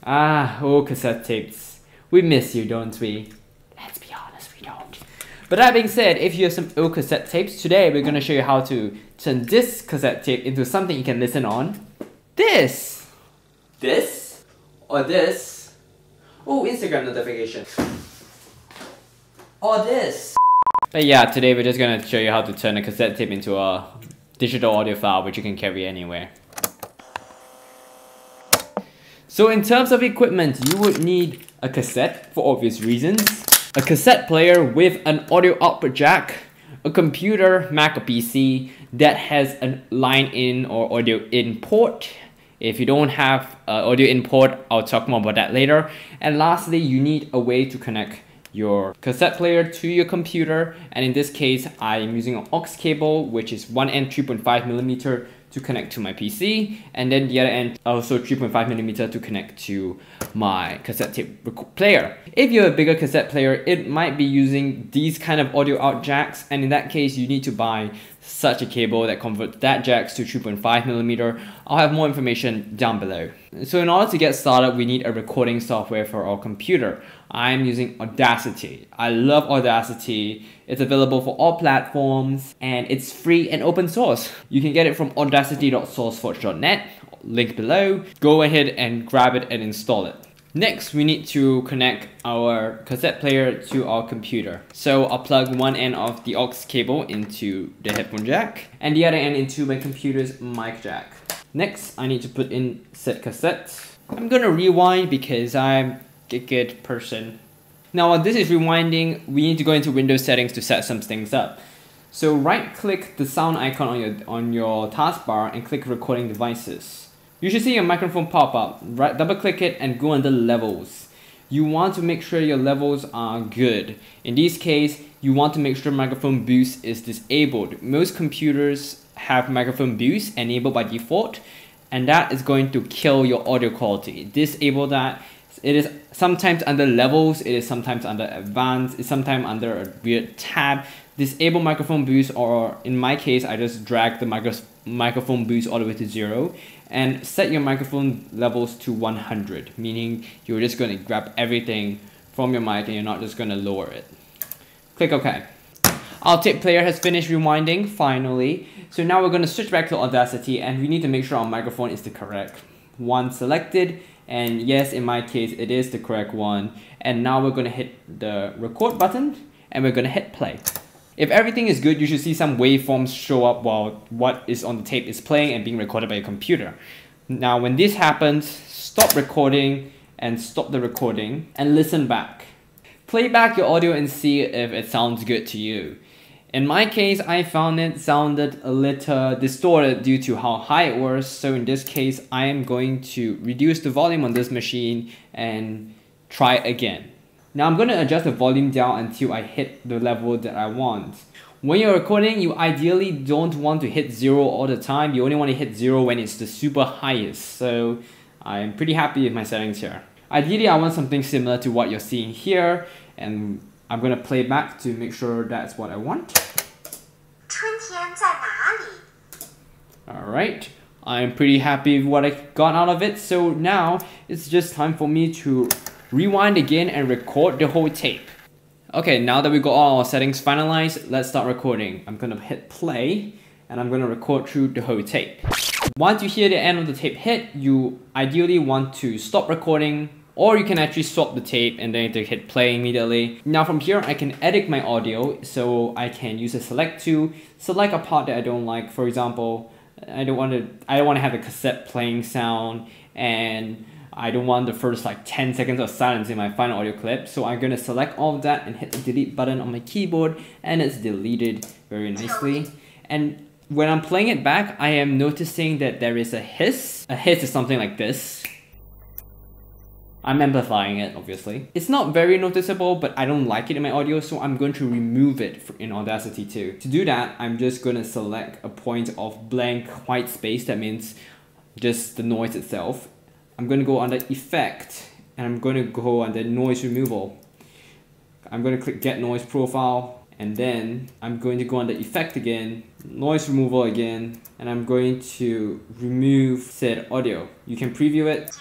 Ah, oh cassette tapes. We miss you, don't we? Let's be honest, we don't. But that being said, if you have some old cassette tapes, today we're going to show you how to turn this cassette tape into something you can listen on. This! This? Or this? Oh, Instagram notification. Or this. But yeah, today we're just going to show you how to turn a cassette tape into a digital audio file which you can carry anywhere. So in terms of equipment, you would need a cassette for obvious reasons, a cassette player with an audio output jack, a computer, Mac or PC that has a line in or audio in port. If you don't have audio in port, I'll talk more about that later. And lastly, you need a way to connect your cassette player to your computer, and in this case I'm using an aux cable, which is one end 3.5mm to connect to my PC, and then the other end also 3.5mm to connect to my cassette tape player. If you have a bigger cassette player, it might be using these kind of audio out jacks, and in that case you need to buy such a cable that converts that jacks to 3.5mm. I'll have more information down below. So in order to get started, we need a recording software for our computer. I'm using Audacity. I love Audacity. It's available for all platforms and it's free and open source. You can get it from audacity.sourceforge.net, link below. Go ahead and grab it and install it. Next, we need to connect our cassette player to our computer. So I'll plug one end of the aux cable into the headphone jack and the other end into my computer's mic jack. Next, I need to put in said cassette. I'm gonna rewind because I'm a good person. Now while this is rewinding, we need to go into Windows settings to set some things up. So right click the sound icon on your taskbar and click recording devices. You should see your microphone pop up. Right, double click it and go under levels. You want to make sure your levels are good. In this case, you want to make sure microphone boost is disabled. Most computers have microphone boost enabled by default, and that is going to kill your audio quality. Disable that. It is sometimes under levels, it is sometimes under advanced, it's sometimes under a weird tab. Disable microphone boost, or in my case, I just drag the microphone boost all the way to 0 and set your microphone levels to 100, meaning you're just going to grab everything from your mic and you're not just going to lower it. Click OK. Our tape player has finished rewinding, finally. So now we're going to switch back to Audacity and we need to make sure our microphone is the correct one selected. And yes, in my case, it is the correct one. And now we're going to hit the record button and we're going to hit play. If everything is good, you should see some waveforms show up while what is on the tape is playing and being recorded by your computer. Now, when this happens, stop recording and stop the recording and listen back. Play back your audio and see if it sounds good to you. In my case, I found it sounded a little distorted due to how high it was. So in this case, I am going to reduce the volume on this machine and try again. Now I'm going to adjust the volume down until I hit the level that I want. When you're recording, you ideally don't want to hit 0 all the time. You only want to hit 0 when it's the super highest. So I'm pretty happy with my settings here. Ideally, I want something similar to what you're seeing here, and I'm going to play back to make sure that's what I want. Alright, I'm pretty happy with what I got out of it, so now it's just time for me to rewind again and record the whole tape. Okay, now that we got all our settings finalized, let's start recording. I'm going to hit play and I'm going to record through the whole tape. Once you hear the end of the tape hit, you ideally want to stop recording, or you can actually swap the tape and then hit play immediately. Now from here, I can edit my audio, so I can use a select to select a part that I don't like. For example, I don't want to have a cassette playing sound, and I don't want the first like 10 seconds of silence in my final audio clip. So I'm going to select all of that and hit the delete button on my keyboard, and it's deleted very nicely. And when I'm playing it back, I am noticing that there is a hiss. A hiss is something like this. I'm amplifying it, obviously. It's not very noticeable, but I don't like it in my audio, so I'm going to remove it in Audacity too. To do that, I'm just going to select a point of blank white space. That means just the noise itself. I'm going to go under Effect, and I'm going to go under Noise Removal. I'm going to click Get Noise Profile, and then I'm going to go under Effect again, Noise Removal again, and I'm going to remove said audio. You can preview it.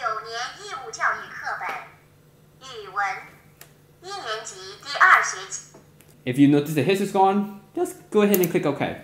教育课本，语文，1年级第2学期。 If you notice the hiss is gone, just go ahead and click OK.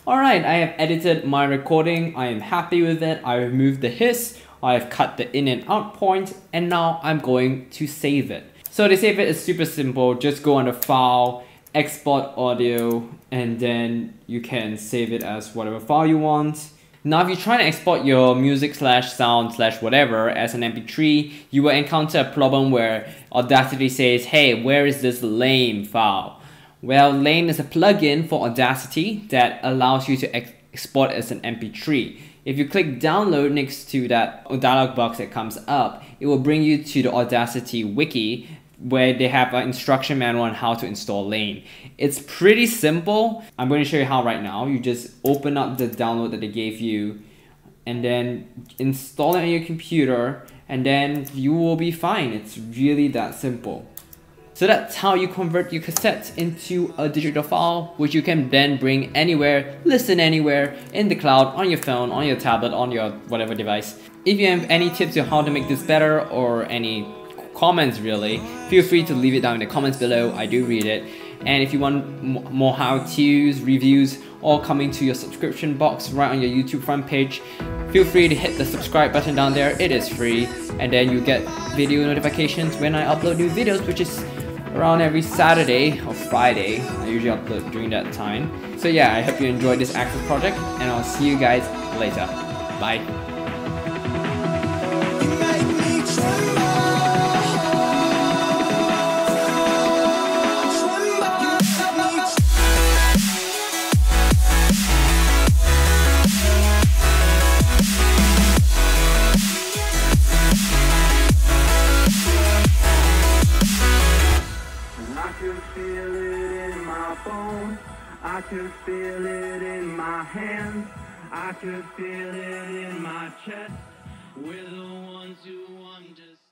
Alright, I have edited my recording. I am happy with it. I removed the hiss. I have cut the in and out point, and now I'm going to save it. So to save it is super simple. Just go under File, Export Audio, and then you can save it as whatever file you want. Now if you're trying to export your music slash sound slash whatever as an MP3, you will encounter a problem where Audacity says, hey, where is this lame file? Well, lame is a plugin for Audacity that allows you to export as an MP3. If you click download next to that dialog box that comes up, it will bring you to the Audacity wiki where they have an instruction manual on how to install lame. It's pretty simple. I'm going to show you how right now. You just open up the download that they gave you and then install it on your computer, and then you will be fine. It's really that simple. So that's how you convert your cassette into a digital file, which you can then bring anywhere, listen anywhere, in the cloud, on your phone, on your tablet, on your whatever device. If you have any tips on how to make this better or any comments really, feel free to leave it down in the comments below. I do read it. And if you want more how-tos, reviews, all coming to your subscription box right on your YouTube front page, feel free to hit the subscribe button down there. It is free, and then you get video notifications when I upload new videos, which is around every Saturday or Friday. I usually upload during that time. So yeah, I hope you enjoyed this Access project, and I'll see you guys later. Bye. I could feel it in my hands, I could feel it in my chest. We're the ones who understand.